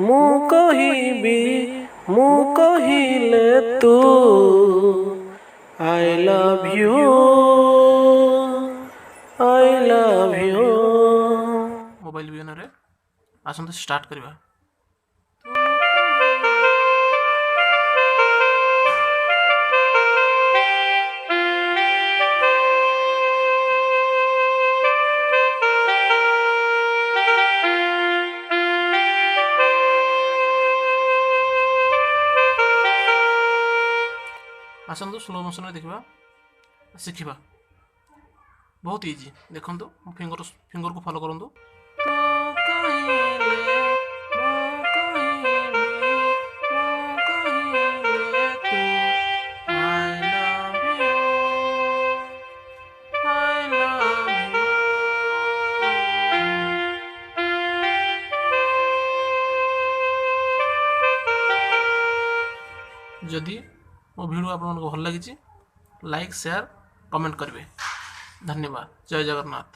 ମୁଁ କହିବି ମୁଁ କହିଲେ ତୁ I love you I love you। Mobile बियନରେ ଆସନ୍ତୁ ଷ୍ଟାର୍ଟ କରିବା। आसतु स्लो मोशन में देखा शिखा बहुत इजी देखो फिंगर को फॉलो करूँ। जदि मो वीडियो आपको भल लगी लाइक शेयर कमेंट करेंगे। धन्यवाद। जय जगन्नाथ।